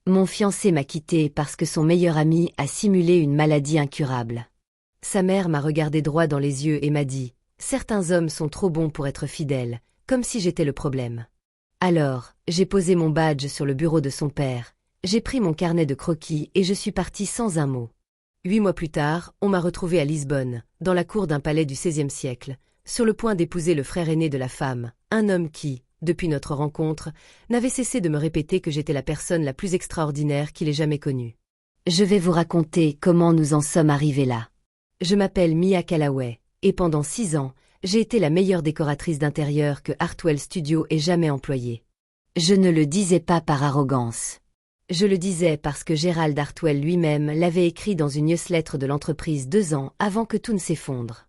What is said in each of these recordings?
Mon fiancé m'a quittée parce que son meilleur ami a simulé une maladie incurable. Sa mère m'a regardé droit dans les yeux et m'a dit « Certains hommes sont trop bons pour être fidèles, comme si j'étais le problème. » Alors, j'ai posé mon badge sur le bureau de son père, j'ai pris mon carnet de croquis et je suis partie sans un mot. 8 mois plus tard, on m'a retrouvée à Lisbonne, dans la cour d'un palais du XVIe siècle, sur le point d'épouser le frère aîné de la femme, un homme qui, depuis notre rencontre, n'avait cessé de me répéter que j'étais la personne la plus extraordinaire qu'il ait jamais connue. Je vais vous raconter comment nous en sommes arrivés là. Je m'appelle Mia Callaway, et pendant 6 ans, j'ai été la meilleure décoratrice d'intérieur que Hartwell Studio ait jamais employée. Je ne le disais pas par arrogance. Je le disais parce que Gérald Hartwell lui-même l'avait écrit dans une newsletter de l'entreprise 2 ans avant que tout ne s'effondre.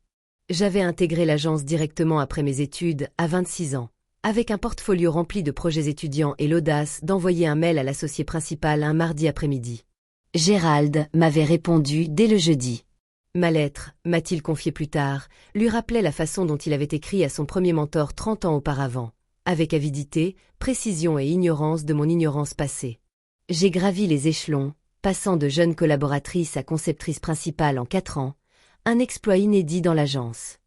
J'avais intégré l'agence directement après mes études, à 26 ans, avec un portfolio rempli de projets étudiants et l'audace d'envoyer un mail à l'associé principal un mardi après-midi. Gérald m'avait répondu dès le jeudi. Ma lettre, m'a-t-il confié plus tard, lui rappelait la façon dont il avait écrit à son premier mentor 30 ans auparavant, avec avidité, précision et ignorance de mon ignorance passée. J'ai gravi les échelons, passant de jeune collaboratrice à conceptrice principale en 4 ans, un exploit inédit dans l'agence.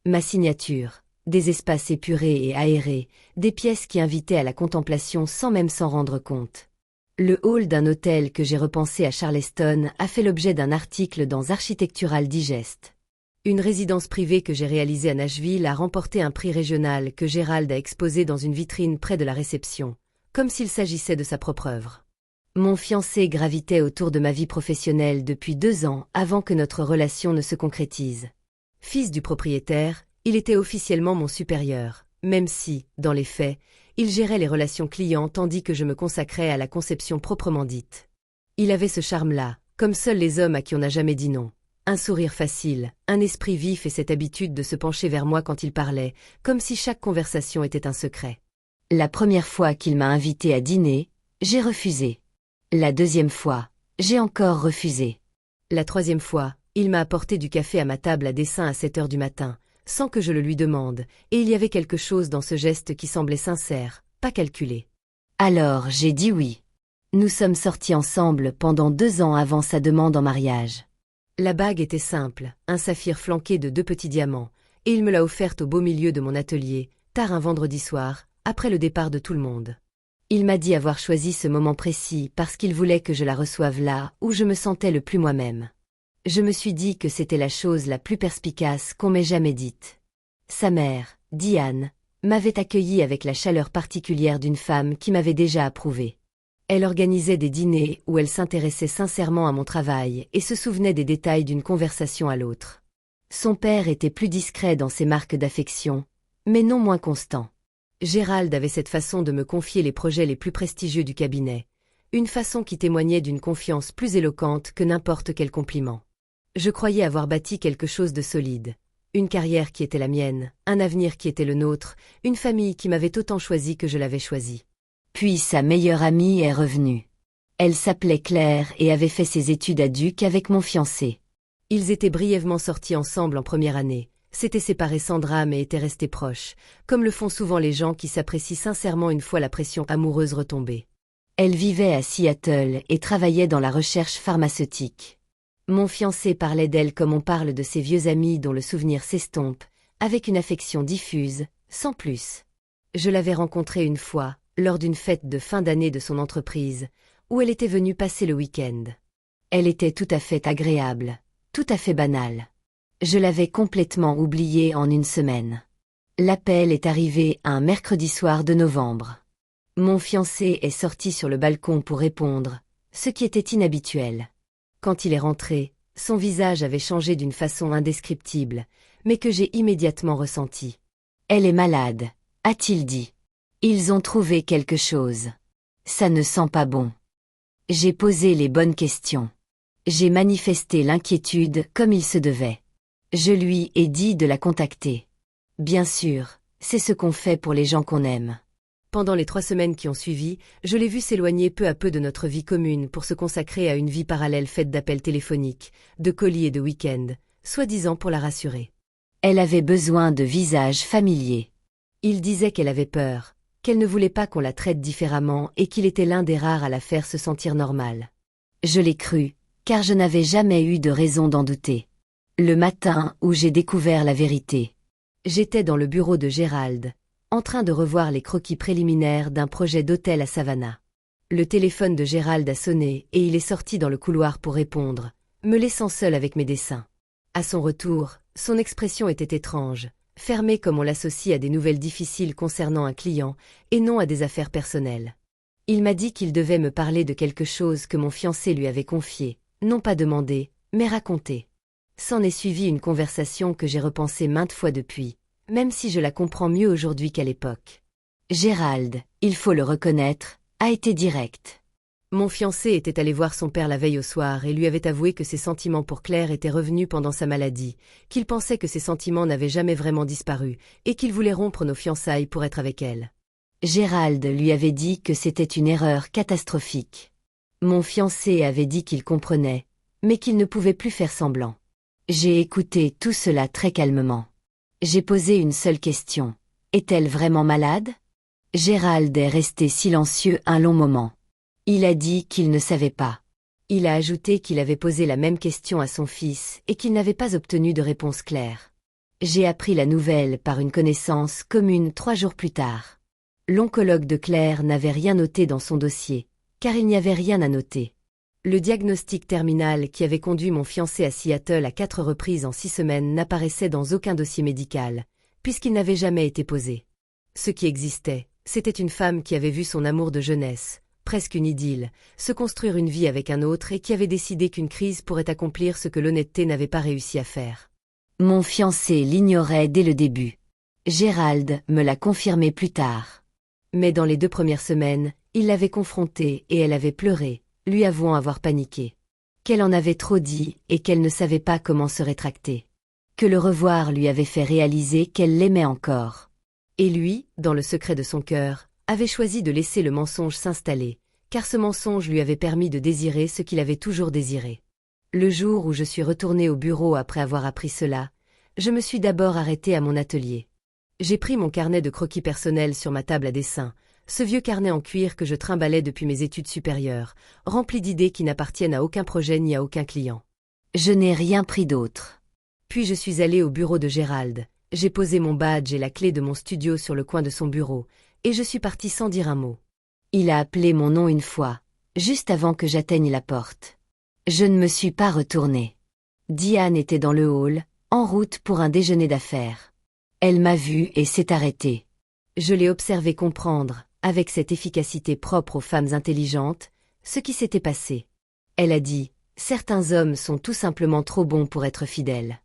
Ma signature, des espaces épurés et aérés, des pièces qui invitaient à la contemplation sans même s'en rendre compte. Le hall d'un hôtel que j'ai repensé à Charleston a fait l'objet d'un article dans Architectural Digest. Une résidence privée que j'ai réalisée à Nashville a remporté un prix régional que Gérald a exposé dans une vitrine près de la réception, comme s'il s'agissait de sa propre œuvre. Mon fiancé gravitait autour de ma vie professionnelle depuis 2 ans avant que notre relation ne se concrétise. Fils du propriétaire, il était officiellement mon supérieur, même si, dans les faits, il gérait les relations clients tandis que je me consacrais à la conception proprement dite. Il avait ce charme-là, comme seuls les hommes à qui on n'a jamais dit non. Un sourire facile, un esprit vif et cette habitude de se pencher vers moi quand il parlait, comme si chaque conversation était un secret. La première fois qu'il m'a invité à dîner, j'ai refusé. La deuxième fois, j'ai encore refusé. La troisième fois, il m'a apporté du café à ma table à dessein à 7 heures du matin, sans que je le lui demande, et il y avait quelque chose dans ce geste qui semblait sincère, pas calculé. Alors j'ai dit oui. Nous sommes sortis ensemble pendant 2 ans avant sa demande en mariage. La bague était simple, un saphir flanqué de 2 petits diamants, et il me l'a offerte au beau milieu de mon atelier, tard un vendredi soir, après le départ de tout le monde. Il m'a dit avoir choisi ce moment précis parce qu'il voulait que je la reçoive là où je me sentais le plus moi-même. Je me suis dit que c'était la chose la plus perspicace qu'on m'ait jamais dite. Sa mère, Diane, m'avait accueilli avec la chaleur particulière d'une femme qui m'avait déjà approuvé. Elle organisait des dîners où elle s'intéressait sincèrement à mon travail et se souvenait des détails d'une conversation à l'autre. Son père était plus discret dans ses marques d'affection, mais non moins constant. Gérald avait cette façon de me confier les projets les plus prestigieux du cabinet, une façon qui témoignait d'une confiance plus éloquente que n'importe quel compliment. Je croyais avoir bâti quelque chose de solide, une carrière qui était la mienne, un avenir qui était le nôtre, une famille qui m'avait autant choisi que je l'avais choisi. Puis sa meilleure amie est revenue. Elle s'appelait Claire et avait fait ses études à Duke avec mon fiancé. Ils étaient brièvement sortis ensemble en première année, s'étaient séparés sans drame et étaient restés proches, comme le font souvent les gens qui s'apprécient sincèrement une fois la pression amoureuse retombée. Elle vivait à Seattle et travaillait dans la recherche pharmaceutique. Mon fiancé parlait d'elle comme on parle de ses vieux amis dont le souvenir s'estompe, avec une affection diffuse, sans plus. Je l'avais rencontrée une fois, lors d'une fête de fin d'année de son entreprise, où elle était venue passer le week-end. Elle était tout à fait agréable, tout à fait banale. Je l'avais complètement oubliée en une semaine. L'appel est arrivé un mercredi soir de novembre. Mon fiancé est sorti sur le balcon pour répondre, ce qui était inhabituel. Quand il est rentré, son visage avait changé d'une façon indescriptible, mais que j'ai immédiatement ressenti. « Elle est malade », a-t-il dit. « Ils ont trouvé quelque chose. Ça ne sent pas bon. » J'ai posé les bonnes questions. J'ai manifesté l'inquiétude comme il se devait. Je lui ai dit de la contacter. Bien sûr, c'est ce qu'on fait pour les gens qu'on aime. Pendant les 3 semaines qui ont suivi, je l'ai vu s'éloigner peu à peu de notre vie commune pour se consacrer à une vie parallèle faite d'appels téléphoniques, de colis et de week-ends, soi-disant pour la rassurer. Elle avait besoin de visages familiers. Il disait qu'elle avait peur, qu'elle ne voulait pas qu'on la traite différemment et qu'il était l'un des rares à la faire se sentir normale. Je l'ai cru, car je n'avais jamais eu de raison d'en douter. Le matin où j'ai découvert la vérité, j'étais dans le bureau de Gérald, en train de revoir les croquis préliminaires d'un projet d'hôtel à Savannah. Le téléphone de Gérald a sonné et il est sorti dans le couloir pour répondre, me laissant seul avec mes dessins. À son retour, son expression était étrange, fermée comme on l'associe à des nouvelles difficiles concernant un client et non à des affaires personnelles. Il m'a dit qu'il devait me parler de quelque chose que mon fiancé lui avait confié, non pas demandé, mais raconté. S'en est suivie une conversation que j'ai repensée maintes fois depuis, même si je la comprends mieux aujourd'hui qu'à l'époque. Gérald, il faut le reconnaître, a été direct. Mon fiancé était allé voir son père la veille au soir et lui avait avoué que ses sentiments pour Claire étaient revenus pendant sa maladie, qu'il pensait que ses sentiments n'avaient jamais vraiment disparu et qu'il voulait rompre nos fiançailles pour être avec elle. Gérald lui avait dit que c'était une erreur catastrophique. Mon fiancé avait dit qu'il comprenait, mais qu'il ne pouvait plus faire semblant. J'ai écouté tout cela très calmement. J'ai posé une seule question. Est-elle vraiment malade? Gérald est resté silencieux un long moment. Il a dit qu'il ne savait pas. Il a ajouté qu'il avait posé la même question à son fils et qu'il n'avait pas obtenu de réponse claire. J'ai appris la nouvelle par une connaissance commune 3 jours plus tard. L'oncologue de Claire n'avait rien noté dans son dossier, car il n'y avait rien à noter. Le diagnostic terminal qui avait conduit mon fiancé à Seattle à 4 reprises en 6 semaines n'apparaissait dans aucun dossier médical, puisqu'il n'avait jamais été posé. Ce qui existait, c'était une femme qui avait vu son amour de jeunesse, presque une idylle, se construire une vie avec un autre et qui avait décidé qu'une crise pourrait accomplir ce que l'honnêteté n'avait pas réussi à faire. Mon fiancé l'ignorait dès le début. Gérald me l'a confirmé plus tard. Mais dans les 2 premières semaines, il l'avait confrontée et elle avait pleuré, lui avouant avoir paniqué. Qu'elle en avait trop dit et qu'elle ne savait pas comment se rétracter. Que le revoir lui avait fait réaliser qu'elle l'aimait encore. Et lui, dans le secret de son cœur, avait choisi de laisser le mensonge s'installer, car ce mensonge lui avait permis de désirer ce qu'il avait toujours désiré. Le jour où je suis retournée au bureau après avoir appris cela, je me suis d'abord arrêtée à mon atelier. J'ai pris mon carnet de croquis personnels sur ma table à dessin, ce vieux carnet en cuir que je trimballais depuis mes études supérieures, rempli d'idées qui n'appartiennent à aucun projet ni à aucun client. Je n'ai rien pris d'autre. Puis je suis allée au bureau de Gérald, j'ai posé mon badge et la clé de mon studio sur le coin de son bureau, et je suis partie sans dire un mot. Il a appelé mon nom une fois, juste avant que j'atteigne la porte. Je ne me suis pas retournée. Diane était dans le hall, en route pour un déjeuner d'affaires. Elle m'a vue et s'est arrêtée. Je l'ai observée comprendre, avec cette efficacité propre aux femmes intelligentes, ce qui s'était passé. Elle a dit, « Certains hommes sont tout simplement trop bons pour être fidèles. »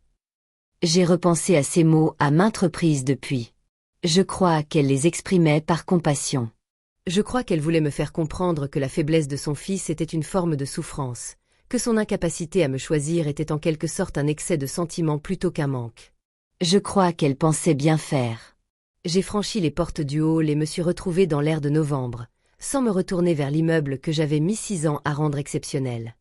J'ai repensé à ces mots à maintes reprises depuis. Je crois qu'elle les exprimait par compassion. Je crois qu'elle voulait me faire comprendre que la faiblesse de son fils était une forme de souffrance, que son incapacité à me choisir était en quelque sorte un excès de sentiment plutôt qu'un manque. Je crois qu'elle pensait bien faire. J'ai franchi les portes du hall et me suis retrouvée dans l'air de novembre, sans me retourner vers l'immeuble que j'avais mis 6 ans à rendre exceptionnel.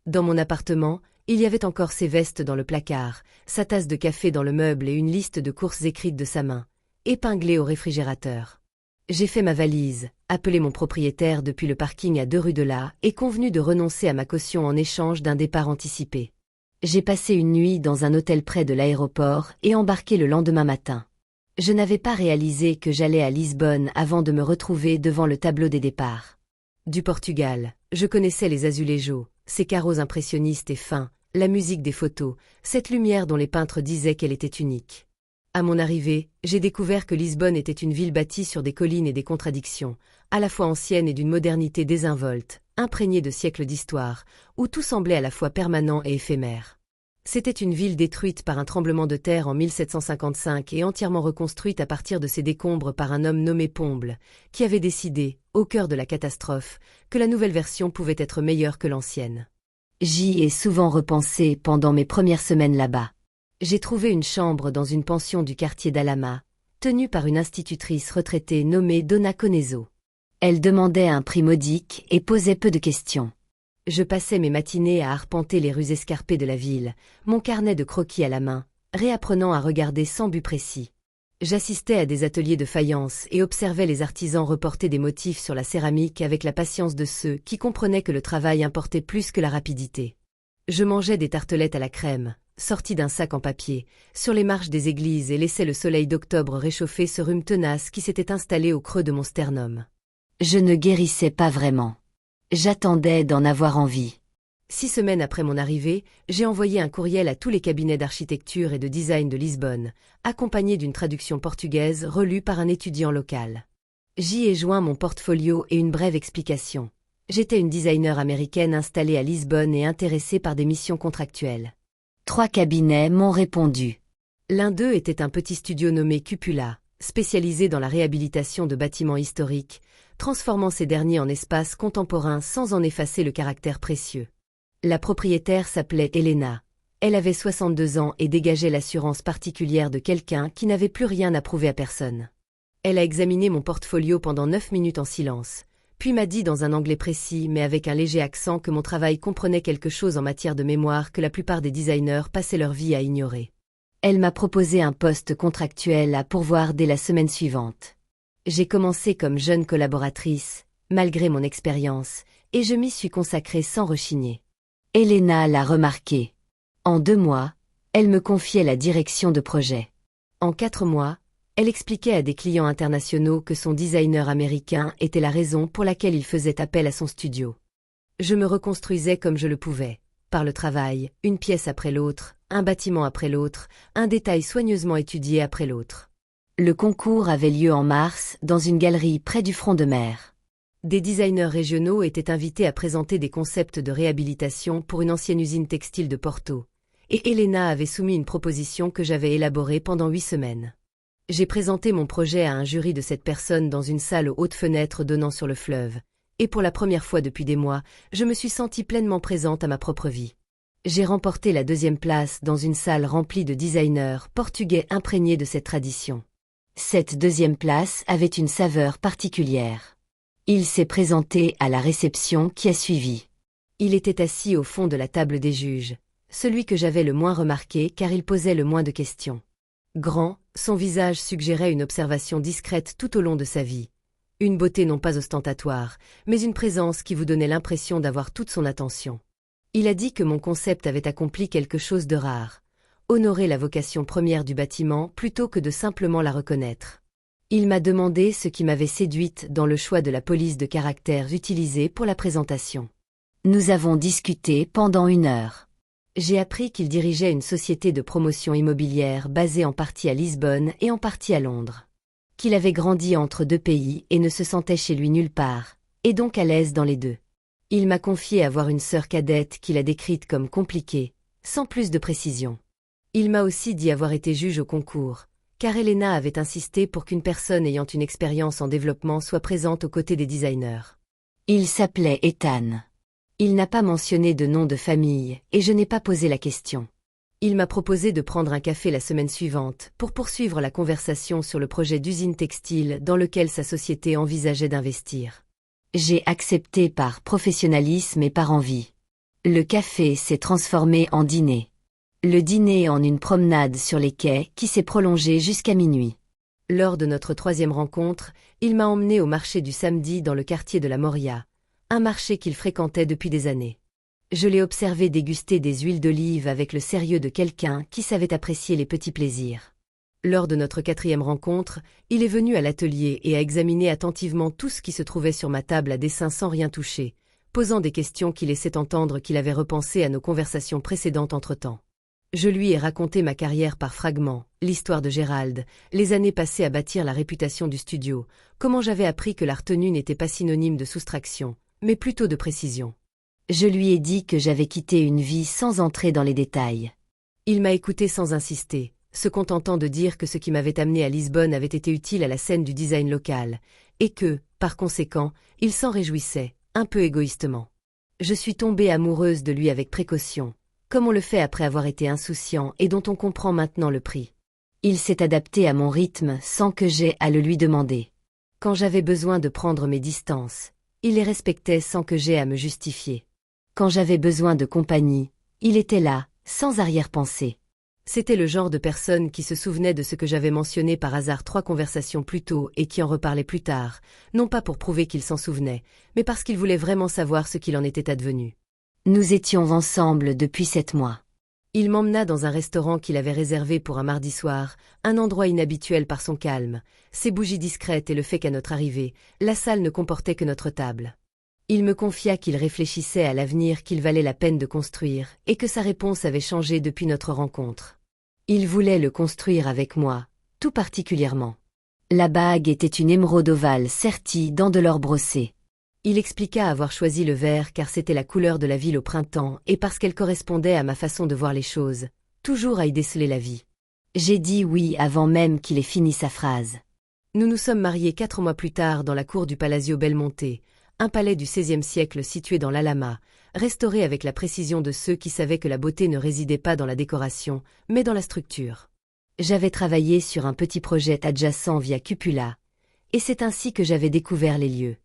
Dans mon appartement, il y avait encore ses vestes dans le placard, sa tasse de café dans le meuble et une liste de courses écrites de sa main, épinglée au réfrigérateur. J'ai fait ma valise, appelé mon propriétaire depuis le parking à 2 rues de là et convenu de renoncer à ma caution en échange d'un départ anticipé. J'ai passé une nuit dans un hôtel près de l'aéroport et embarqué le lendemain matin. Je n'avais pas réalisé que j'allais à Lisbonne avant de me retrouver devant le tableau des départs. Du Portugal, je connaissais les azulejos, ces carreaux impressionnistes et fins, la musique des photos, cette lumière dont les peintres disaient qu'elle était unique. À mon arrivée, j'ai découvert que Lisbonne était une ville bâtie sur des collines et des contradictions, à la fois ancienne et d'une modernité désinvolte, imprégnée de siècles d'histoire, où tout semblait à la fois permanent et éphémère. C'était une ville détruite par un tremblement de terre en 1755 et entièrement reconstruite à partir de ses décombres par un homme nommé Pomble, qui avait décidé, au cœur de la catastrophe, que la nouvelle version pouvait être meilleure que l'ancienne. J'y ai souvent repensé pendant mes premières semaines là-bas. J'ai trouvé une chambre dans une pension du quartier d'Alama, tenue par une institutrice retraitée nommée Donna Coneso. Elle demandait un prix modique et posait peu de questions. Je passais mes matinées à arpenter les rues escarpées de la ville, mon carnet de croquis à la main, réapprenant à regarder sans but précis. J'assistais à des ateliers de faïence et observais les artisans reporter des motifs sur la céramique avec la patience de ceux qui comprenaient que le travail importait plus que la rapidité. Je mangeais des tartelettes à la crème, sorties d'un sac en papier, sur les marches des églises et laissais le soleil d'octobre réchauffer ce rhume tenace qui s'était installé au creux de mon sternum. Je ne guérissais pas vraiment. J'attendais d'en avoir envie. 6 semaines après mon arrivée, j'ai envoyé un courriel à tous les cabinets d'architecture et de design de Lisbonne, accompagné d'une traduction portugaise relue par un étudiant local. J'y ai joint mon portfolio et une brève explication. J'étais une designer américaine installée à Lisbonne et intéressée par des missions contractuelles. 3 cabinets m'ont répondu. L'un d'eux était un petit studio nommé Cupula, spécialisé dans la réhabilitation de bâtiments historiques, transformant ces derniers en espaces contemporains sans en effacer le caractère précieux. La propriétaire s'appelait Elena. Elle avait 62 ans et dégageait l'assurance particulière de quelqu'un qui n'avait plus rien à prouver à personne. Elle a examiné mon portfolio pendant 9 minutes en silence, puis m'a dit dans un anglais précis mais avec un léger accent que mon travail comprenait quelque chose en matière de mémoire que la plupart des designers passaient leur vie à ignorer. Elle m'a proposé un poste contractuel à pourvoir dès la semaine suivante. J'ai commencé comme jeune collaboratrice, malgré mon expérience, et je m'y suis consacrée sans rechigner. Elena l'a remarqué. En 2 mois, elle me confiait la direction de projet. En 4 mois, elle expliquait à des clients internationaux que son designer américain était la raison pour laquelle il faisait appel à son studio. Je me reconstruisais comme je le pouvais, par le travail, une pièce après l'autre, un bâtiment après l'autre, un détail soigneusement étudié après l'autre. Le concours avait lieu en mars, dans une galerie près du front de mer. Des designers régionaux étaient invités à présenter des concepts de réhabilitation pour une ancienne usine textile de Porto, et Elena avait soumis une proposition que j'avais élaborée pendant 8 semaines. J'ai présenté mon projet à un jury de 7 personnes dans une salle aux hautes fenêtres donnant sur le fleuve, et pour la première fois depuis des mois, je me suis sentie pleinement présente à ma propre vie. J'ai remporté la 2e place dans une salle remplie de designers portugais imprégnés de cette tradition. Cette 2e place avait une saveur particulière. Il s'est présenté à la réception qui a suivi. Il était assis au fond de la table des juges, celui que j'avais le moins remarqué car il posait le moins de questions. Grand, son visage suggérait une observation discrète tout au long de sa vie. Une beauté non pas ostentatoire, mais une présence qui vous donnait l'impression d'avoir toute son attention. Il a dit que mon concept avait accompli quelque chose de rare, honorer la vocation première du bâtiment plutôt que de simplement la reconnaître. Il m'a demandé ce qui m'avait séduite dans le choix de la police de caractères utilisée pour la présentation. Nous avons discuté pendant 1 heure. J'ai appris qu'il dirigeait une société de promotion immobilière basée en partie à Lisbonne et en partie à Londres. Qu'il avait grandi entre 2 pays et ne se sentait chez lui nulle part, et donc à l'aise dans les 2. Il m'a confié avoir une sœur cadette qu'il a décrite comme compliquée, sans plus de précision. Il m'a aussi dit avoir été juge au concours, car Elena avait insisté pour qu'une personne ayant une expérience en développement soit présente aux côtés des designers. Il s'appelait Ethan. Il n'a pas mentionné de nom de famille, et je n'ai pas posé la question. Il m'a proposé de prendre un café la semaine suivante pour poursuivre la conversation sur le projet d'usine textile dans lequel sa société envisageait d'investir. J'ai accepté par professionnalisme et par envie. Le café s'est transformé en dîner. Le dîner en une promenade sur les quais qui s'est prolongée jusqu'à minuit. Lors de notre 3e rencontre, il m'a emmené au marché du samedi dans le quartier de la Moria, un marché qu'il fréquentait depuis des années. Je l'ai observé déguster des huiles d'olive avec le sérieux de quelqu'un qui savait apprécier les petits plaisirs. Lors de notre 4e rencontre, il est venu à l'atelier et a examiné attentivement tout ce qui se trouvait sur ma table à dessin sans rien toucher, posant des questions qui laissaient entendre qu'il avait repensé à nos conversations précédentes entre-temps. Je lui ai raconté ma carrière par fragments, l'histoire de Gérald, les années passées à bâtir la réputation du studio, comment j'avais appris que la retenue n'était pas synonyme de soustraction, mais plutôt de précision. Je lui ai dit que j'avais quitté une vie sans entrer dans les détails. Il m'a écouté sans insister, se contentant de dire que ce qui m'avait amené à Lisbonne avait été utile à la scène du design local, et que, par conséquent, il s'en réjouissait, un peu égoïstement. Je suis tombée amoureuse de lui avec précaution, comme on le fait après avoir été insouciant et dont on comprend maintenant le prix. Il s'est adapté à mon rythme sans que j'aie à le lui demander. Quand j'avais besoin de prendre mes distances, il les respectait sans que j'aie à me justifier. Quand j'avais besoin de compagnie, il était là, sans arrière-pensée. C'était le genre de personne qui se souvenait de ce que j'avais mentionné par hasard 3 conversations plus tôt et qui en reparlait plus tard, non pas pour prouver qu'il s'en souvenait, mais parce qu'il voulait vraiment savoir ce qu'il en était advenu. Nous étions ensemble depuis 7 mois. Il m'emmena dans un restaurant qu'il avait réservé pour un mardi soir, un endroit inhabituel par son calme, ses bougies discrètes et le fait qu'à notre arrivée, la salle ne comportait que notre table. Il me confia qu'il réfléchissait à l'avenir qu'il valait la peine de construire et que sa réponse avait changé depuis notre rencontre. Il voulait le construire avec moi, tout particulièrement. La bague était une émeraude ovale sertie dans de l'or brossé. Il expliqua avoir choisi le vert car c'était la couleur de la ville au printemps et parce qu'elle correspondait à ma façon de voir les choses, toujours à y déceler la vie. J'ai dit oui avant même qu'il ait fini sa phrase. Nous nous sommes mariés 4 mois plus tard dans la cour du Palazzo Belmonte, un palais du XVIe siècle situé dans l'Alhama, restauré avec la précision de ceux qui savaient que la beauté ne résidait pas dans la décoration, mais dans la structure. J'avais travaillé sur un petit projet adjacent via Cupula, et c'est ainsi que j'avais découvert les lieux.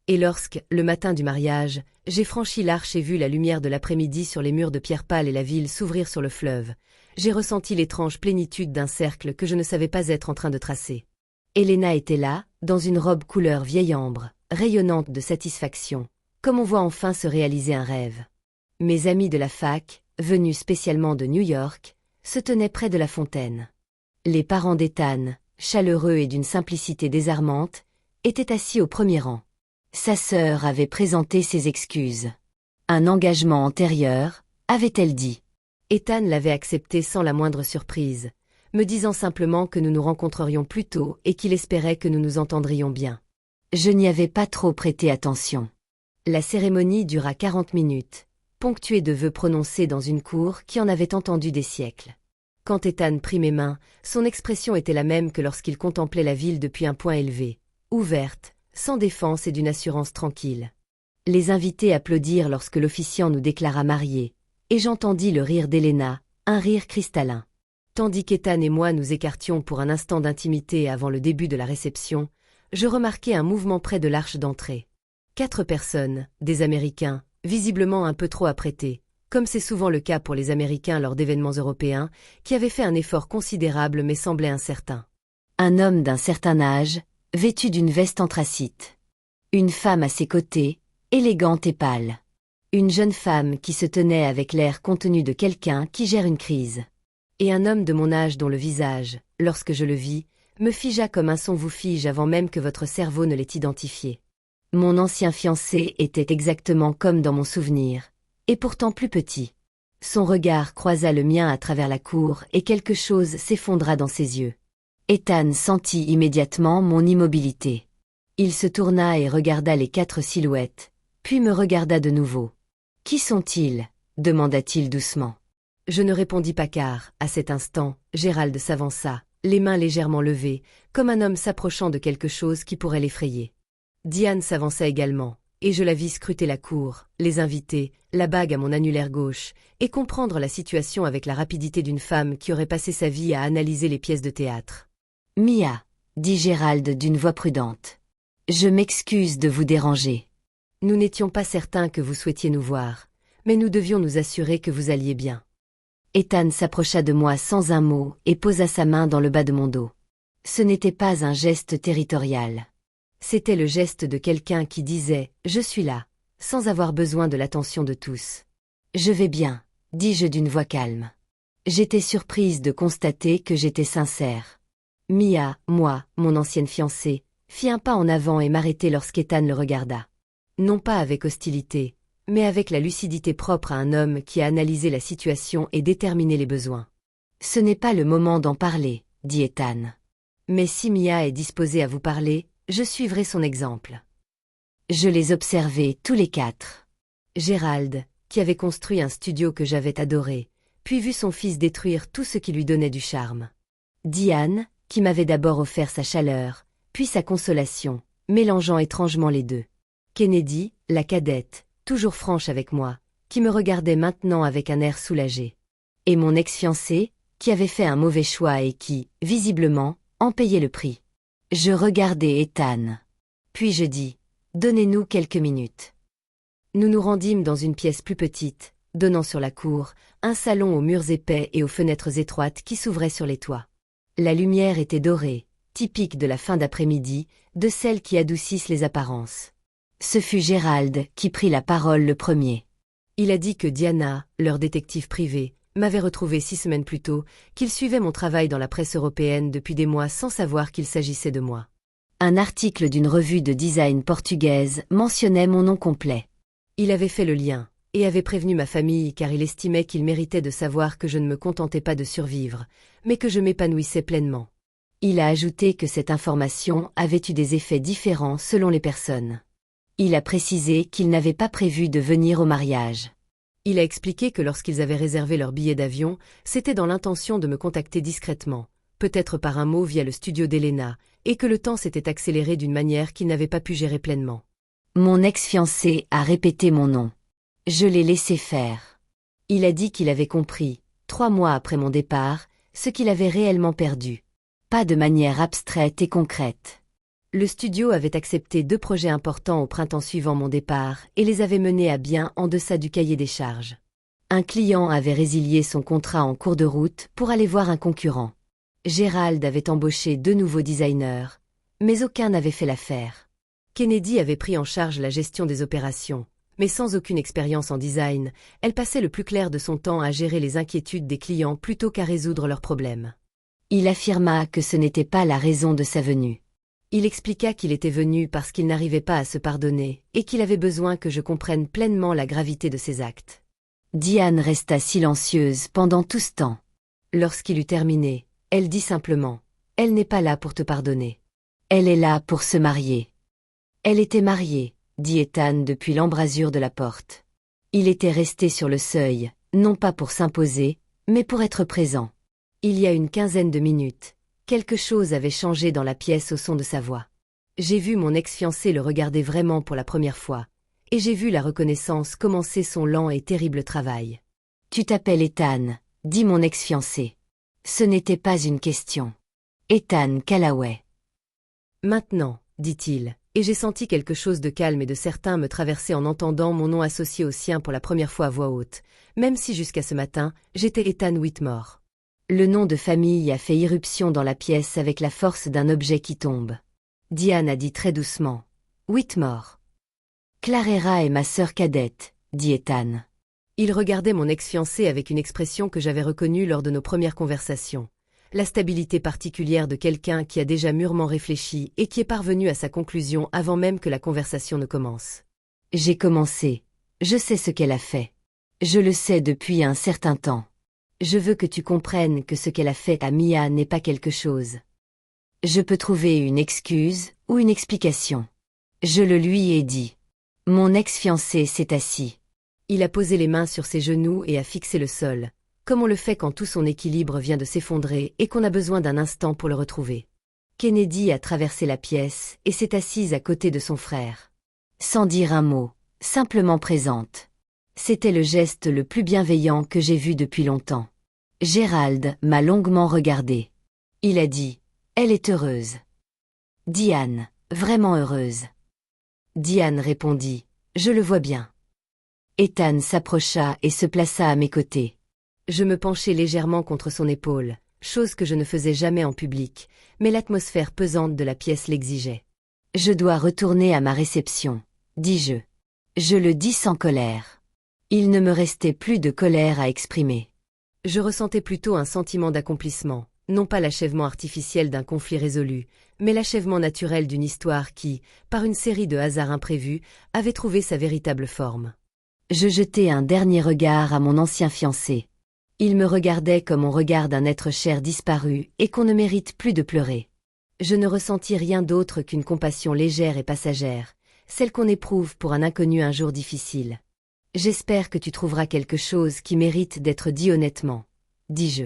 Et lorsque, le matin du mariage, j'ai franchi l'arche et vu la lumière de l'après-midi sur les murs de pierre pâle et la ville s'ouvrir sur le fleuve, j'ai ressenti l'étrange plénitude d'un cercle que je ne savais pas être en train de tracer. Elena était là, dans une robe couleur vieille ambre, rayonnante de satisfaction, comme on voit enfin se réaliser un rêve. Mes amis de la fac, venus spécialement de New York, se tenaient près de la fontaine. Les parents d'Ethan, chaleureux et d'une simplicité désarmante, étaient assis au premier rang. Sa sœur avait présenté ses excuses. Un engagement antérieur, avait-elle dit. Ethan l'avait accepté sans la moindre surprise, me disant simplement que nous nous rencontrerions plus tôt et qu'il espérait que nous nous entendrions bien. Je n'y avais pas trop prêté attention. La cérémonie dura 40 minutes, ponctuée de vœux prononcés dans une cour qui en avait entendu des siècles. Quand Ethan prit mes mains, son expression était la même que lorsqu'il contemplait la ville depuis un point élevé, ouverte, sans défense et d'une assurance tranquille. Les invités applaudirent lorsque l'officiant nous déclara mariés, et j'entendis le rire d'Elena, un rire cristallin. Tandis qu'Ethan et moi nous écartions pour un instant d'intimité avant le début de la réception, je remarquai un mouvement près de l'arche d'entrée. 4 personnes, des Américains, visiblement un peu trop apprêtés, comme c'est souvent le cas pour les Américains lors d'événements européens, qui avaient fait un effort considérable mais semblaient incertains. Un homme d'un certain âge, vêtu d'une veste anthracite. Une femme à ses côtés, élégante et pâle. Une jeune femme qui se tenait avec l'air contenu de quelqu'un qui gère une crise. Et un homme de mon âge dont le visage, lorsque je le vis, me figea comme un son vous fige avant même que votre cerveau ne l'ait identifié. Mon ancien fiancé était exactement comme dans mon souvenir, et pourtant plus petit. Son regard croisa le mien à travers la cour et quelque chose s'effondra dans ses yeux. Ethan sentit immédiatement mon immobilité. Il se tourna et regarda les 4 silhouettes, puis me regarda de nouveau. « Qui sont-ils » demanda-t-il doucement. Je ne répondis pas car, à cet instant, Gérald s'avança, les mains légèrement levées, comme un homme s'approchant de quelque chose qui pourrait l'effrayer. Diane s'avança également, et je la vis scruter la cour, les invités, la bague à mon annulaire gauche, et comprendre la situation avec la rapidité d'une femme qui aurait passé sa vie à analyser les pièces de théâtre. « Mia, dit Gérald d'une voix prudente. Je m'excuse de vous déranger. Nous n'étions pas certains que vous souhaitiez nous voir, mais nous devions nous assurer que vous alliez bien. Ethan s'approcha de moi sans un mot et posa sa main dans le bas de mon dos. Ce n'était pas un geste territorial. C'était le geste de quelqu'un qui disait « Je suis là », sans avoir besoin de l'attention de tous. Je vais bien, dis-je d'une voix calme. J'étais surprise de constater que j'étais sincère. Mia, moi, mon ancienne fiancée, fit un pas en avant et m'arrêtai lorsqu'Ethan le regarda. Non pas avec hostilité, mais avec la lucidité propre à un homme qui a analysé la situation et déterminé les besoins. « Ce n'est pas le moment d'en parler, dit Ethan. Mais si Mia est disposée à vous parler, je suivrai son exemple. » Je les observai tous les 4. Gérald, qui avait construit un studio que j'avais adoré, puis vu son fils détruire tout ce qui lui donnait du charme. Diane, qui m'avait d'abord offert sa chaleur, puis sa consolation, mélangeant étrangement les deux. Kennedy, la cadette, toujours franche avec moi, qui me regardait maintenant avec un air soulagé. Et mon ex-fiancé, qui avait fait un mauvais choix et qui, visiblement, en payait le prix. Je regardai Ethan. Puis je dis, « Donnez-nous quelques minutes. » Nous nous rendîmes dans une pièce plus petite, donnant sur la cour, un salon aux murs épais et aux fenêtres étroites qui s'ouvraient sur les toits. La lumière était dorée, typique de la fin d'après-midi, de celles qui adoucissent les apparences. Ce fut Gérald qui prit la parole le premier. Il a dit que Diana, leur détective privé, m'avait retrouvé 6 semaines plus tôt, qu'il suivait mon travail dans la presse européenne depuis des mois sans savoir qu'il s'agissait de moi. Un article d'une revue de design portugaise mentionnait mon nom complet. Il avait fait le lien, et avait prévenu ma famille car il estimait qu'il méritait de savoir que je ne me contentais pas de survivre, mais que je m'épanouissais pleinement. Il a ajouté que cette information avait eu des effets différents selon les personnes. Il a précisé qu'il n'avait pas prévu de venir au mariage. Il a expliqué que lorsqu'ils avaient réservé leur billet d'avion, c'était dans l'intention de me contacter discrètement, peut-être par un mot via le studio d'Elena, et que le temps s'était accéléré d'une manière qu'il n'avait pas pu gérer pleinement. Mon ex-fiancé a répété mon nom. Je l'ai laissé faire. Il a dit qu'il avait compris, 3 mois après mon départ, ce qu'il avait réellement perdu. Pas de manière abstraite et concrète. Le studio avait accepté 2 projets importants au printemps suivant mon départ et les avait menés à bien en deçà du cahier des charges. Un client avait résilié son contrat en cours de route pour aller voir un concurrent. Gérald avait embauché 2 nouveaux designers, mais aucun n'avait fait l'affaire. Kennedy avait pris en charge la gestion des opérations, mais sans aucune expérience en design, elle passait le plus clair de son temps à gérer les inquiétudes des clients plutôt qu'à résoudre leurs problèmes. Il affirma que ce n'était pas la raison de sa venue. Il expliqua qu'il était venu parce qu'il n'arrivait pas à se pardonner et qu'il avait besoin que je comprenne pleinement la gravité de ses actes. Diane resta silencieuse pendant tout ce temps. Lorsqu'il eut terminé, elle dit simplement « Elle n'est pas là pour te pardonner. Elle est là pour se marier. » Elle était mariée, dit Ethan depuis l'embrasure de la porte. Il était resté sur le seuil, non pas pour s'imposer, mais pour être présent. Il y a une quinzaine de minutes, quelque chose avait changé dans la pièce au son de sa voix. J'ai vu mon ex-fiancé le regarder vraiment pour la première fois, et j'ai vu la reconnaissance commencer son lent et terrible travail. « Tu t'appelles Ethan, dit mon ex-fiancé. Ce n'était pas une question. Ethan Callaway. » Maintenant, dit-il, et j'ai senti quelque chose de calme et de certain me traverser en entendant mon nom associé au sien pour la première fois à voix haute, même si jusqu'à ce matin, j'étais Ethan Whitmore. Le nom de famille a fait irruption dans la pièce avec la force d'un objet qui tombe. Diane a dit très doucement. Whitmore. Clarera est ma sœur cadette, dit Ethan. Il regardait mon ex-fiancé avec une expression que j'avais reconnue lors de nos premières conversations. La stabilité particulière de quelqu'un qui a déjà mûrement réfléchi et qui est parvenu à sa conclusion avant même que la conversation ne commence. J'ai commencé. Je sais ce qu'elle a fait. Je le sais depuis un certain temps. Je veux que tu comprennes que ce qu'elle a fait à Mia n'est pas quelque chose. Je peux trouver une excuse ou une explication. Je le lui ai dit. Mon ex-fiancé s'est assis. Il a posé les mains sur ses genoux et a fixé le sol, comme on le fait quand tout son équilibre vient de s'effondrer et qu'on a besoin d'un instant pour le retrouver. Kennedy a traversé la pièce et s'est assise à côté de son frère. Sans dire un mot, simplement présente. C'était le geste le plus bienveillant que j'ai vu depuis longtemps. Gérald m'a longuement regardé. Il a dit « Elle est heureuse. » Diane, vraiment heureuse. Diane répondit « Je le vois bien. » Ethan s'approcha et se plaça à mes côtés. Je me penchai légèrement contre son épaule, chose que je ne faisais jamais en public, mais l'atmosphère pesante de la pièce l'exigeait. « Je dois retourner à ma réception, » dis-je. Je le dis sans colère. Il ne me restait plus de colère à exprimer. Je ressentais plutôt un sentiment d'accomplissement, non pas l'achèvement artificiel d'un conflit résolu, mais l'achèvement naturel d'une histoire qui, par une série de hasards imprévus, avait trouvé sa véritable forme. Je jetai un dernier regard à mon ancien fiancé. Il me regardait comme on regarde un être cher disparu et qu'on ne mérite plus de pleurer. Je ne ressentis rien d'autre qu'une compassion légère et passagère, celle qu'on éprouve pour un inconnu un jour difficile. J'espère que tu trouveras quelque chose qui mérite d'être dit honnêtement, dis-je.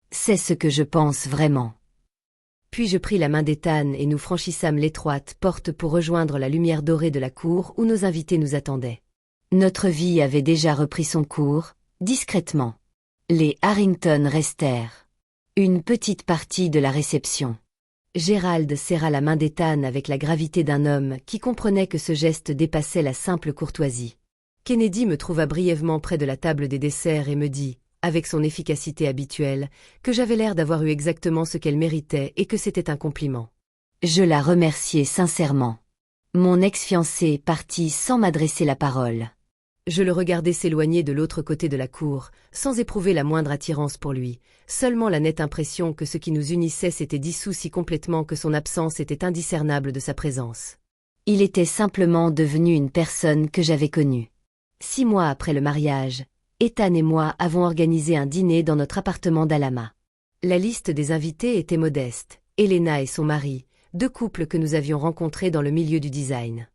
C'est ce que je pense vraiment. Puis je pris la main d'Ethan et nous franchissâmes l'étroite porte pour rejoindre la lumière dorée de la cour où nos invités nous attendaient. Notre vie avait déjà repris son cours, discrètement. Les Harrington restèrent. Une petite partie de la réception. Gérald serra la main d'Ethan avec la gravité d'un homme qui comprenait que ce geste dépassait la simple courtoisie. Kennedy me trouva brièvement près de la table des desserts et me dit, avec son efficacité habituelle, que j'avais l'air d'avoir eu exactement ce qu'elle méritait et que c'était un compliment. Je la remerciai sincèrement. Mon ex-fiancé partit sans m'adresser la parole. Je le regardais s'éloigner de l'autre côté de la cour, sans éprouver la moindre attirance pour lui, seulement la nette impression que ce qui nous unissait s'était dissous si complètement que son absence était indiscernable de sa présence. Il était simplement devenu une personne que j'avais connue. 6 mois après le mariage, Ethan et moi avons organisé un dîner dans notre appartement d'Alhama. La liste des invités était modeste, Elena et son mari, 2 couples que nous avions rencontrés dans le milieu du design.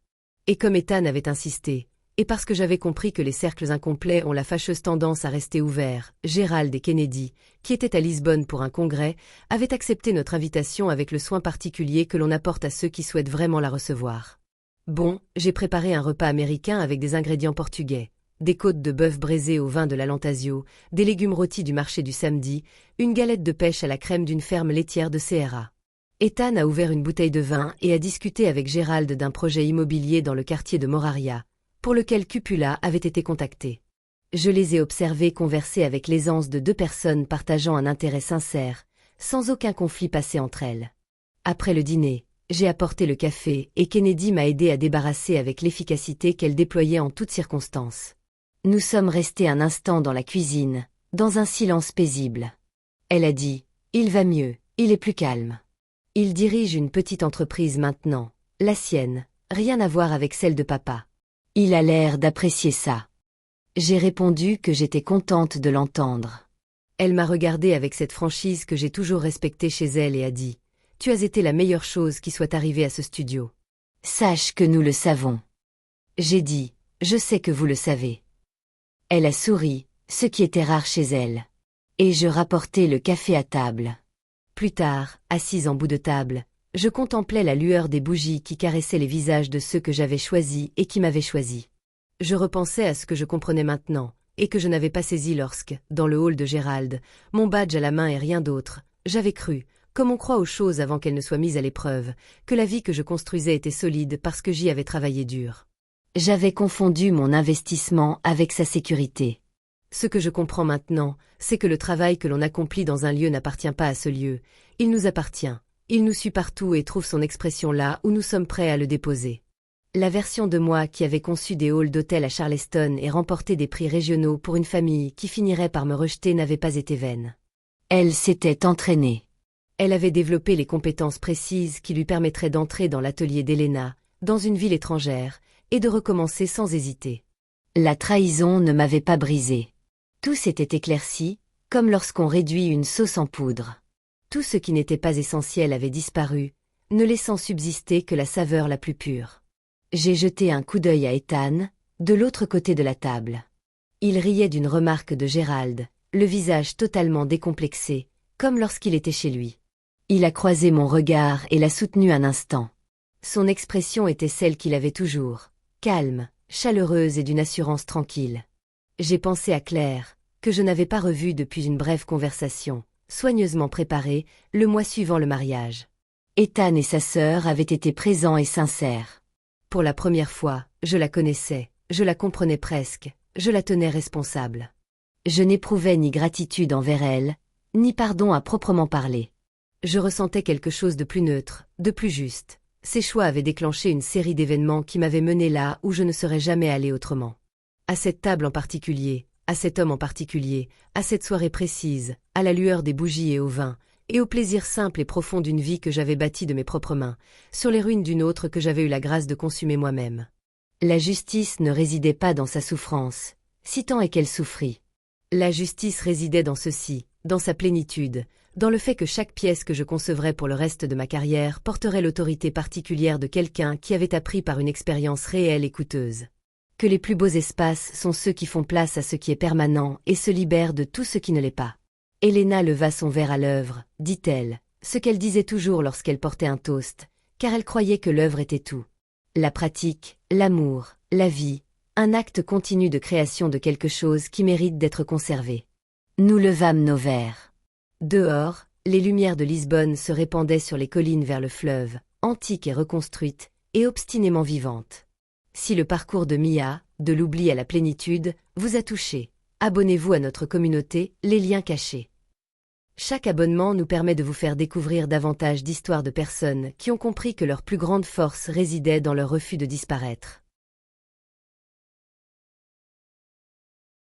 Et comme Ethan avait insisté, et parce que j'avais compris que les cercles incomplets ont la fâcheuse tendance à rester ouverts, Gérald et Kennedy, qui étaient à Lisbonne pour un congrès, avaient accepté notre invitation avec le soin particulier que l'on apporte à ceux qui souhaitent vraiment la recevoir. Bon, j'ai préparé un repas américain avec des ingrédients portugais, des côtes de bœuf braisées au vin de l'Alentasio, des légumes rôtis du marché du samedi, une galette de pêche à la crème d'une ferme laitière de Ceará. Ethan a ouvert une bouteille de vin et a discuté avec Gérald d'un projet immobilier dans le quartier de Moraria, pour lequel Cupula avait été contacté. Je les ai observés converser avec l'aisance de 2 personnes partageant un intérêt sincère, sans aucun conflit passé entre elles. Après le dîner, j'ai apporté le café et Kennedy m'a aidé à débarrasser avec l'efficacité qu'elle déployait en toutes circonstances. Nous sommes restés un instant dans la cuisine, dans un silence paisible. Elle a dit, « Il va mieux, il est plus calme. Il dirige une petite entreprise maintenant, la sienne, rien à voir avec celle de papa. Il a l'air d'apprécier ça. » J'ai répondu que j'étais contente de l'entendre. Elle m'a regardée avec cette franchise que j'ai toujours respectée chez elle et a dit, « Tu as été la meilleure chose qui soit arrivée à ce studio. » Sache que nous le savons. J'ai dit, « Je sais que vous le savez. » Elle a souri, ce qui était rare chez elle. Et je rapportai le café à table. Plus tard, assise en bout de table, je contemplais la lueur des bougies qui caressaient les visages de ceux que j'avais choisis et qui m'avaient choisi. Je repensais à ce que je comprenais maintenant, et que je n'avais pas saisi lorsque, dans le hall de Gérald, mon badge à la main et rien d'autre, j'avais cru, comme on croit aux choses avant qu'elles ne soient mises à l'épreuve, que la vie que je construisais était solide parce que j'y avais travaillé dur. J'avais confondu mon investissement avec sa sécurité. Ce que je comprends maintenant, c'est que le travail que l'on accomplit dans un lieu n'appartient pas à ce lieu, il nous appartient, il nous suit partout et trouve son expression là où nous sommes prêts à le déposer. La version de moi qui avait conçu des halls d'hôtel à Charleston et remporté des prix régionaux pour une famille qui finirait par me rejeter n'avait pas été vaine. Elle s'était entraînée. Elle avait développé les compétences précises qui lui permettraient d'entrer dans l'atelier d'Elena, dans une ville étrangère, et de recommencer sans hésiter. La trahison ne m'avait pas brisée. Tout s'était éclairci, comme lorsqu'on réduit une sauce en poudre. Tout ce qui n'était pas essentiel avait disparu, ne laissant subsister que la saveur la plus pure. J'ai jeté un coup d'œil à Ethan, de l'autre côté de la table. Il riait d'une remarque de Gérald, le visage totalement décomplexé, comme lorsqu'il était chez lui. Il a croisé mon regard et l'a soutenu un instant. Son expression était celle qu'il avait toujours, calme, chaleureuse et d'une assurance tranquille. J'ai pensé à Claire, que je n'avais pas revue depuis une brève conversation, soigneusement préparée, le mois suivant le mariage. Ethan et sa sœur avaient été présents et sincères. Pour la première fois, je la connaissais, je la comprenais presque, je la tenais responsable. Je n'éprouvais ni gratitude envers elle, ni pardon à proprement parler. Je ressentais quelque chose de plus neutre, de plus juste. Ces choix avaient déclenché une série d'événements qui m'avaient mené là où je ne serais jamais allé autrement. À cette table en particulier, à cet homme en particulier, à cette soirée précise, à la lueur des bougies et au vin, et au plaisir simple et profond d'une vie que j'avais bâtie de mes propres mains, sur les ruines d'une autre que j'avais eu la grâce de consumer moi-même. La justice ne résidait pas dans sa souffrance, si tant est qu'elle souffrit. La justice résidait dans ceci, dans sa plénitude, dans le fait que chaque pièce que je concevrais pour le reste de ma carrière porterait l'autorité particulière de quelqu'un qui avait appris par une expérience réelle et coûteuse. Que les plus beaux espaces sont ceux qui font place à ce qui est permanent et se libèrent de tout ce qui ne l'est pas. Elena leva son verre à l'œuvre, dit-elle, ce qu'elle disait toujours lorsqu'elle portait un toast, car elle croyait que l'œuvre était tout. La pratique, l'amour, la vie, un acte continu de création de quelque chose qui mérite d'être conservé. Nous levâmes nos verres. Dehors, les lumières de Lisbonne se répandaient sur les collines vers le fleuve, antiques et reconstruites, et obstinément vivantes. Si le parcours de Mia, de l'oubli à la plénitude, vous a touché. Abonnez-vous à notre communauté, les liens cachés. Chaque abonnement nous permet de vous faire découvrir davantage d'histoires de personnes qui ont compris que leur plus grande force résidait dans leur refus de disparaître.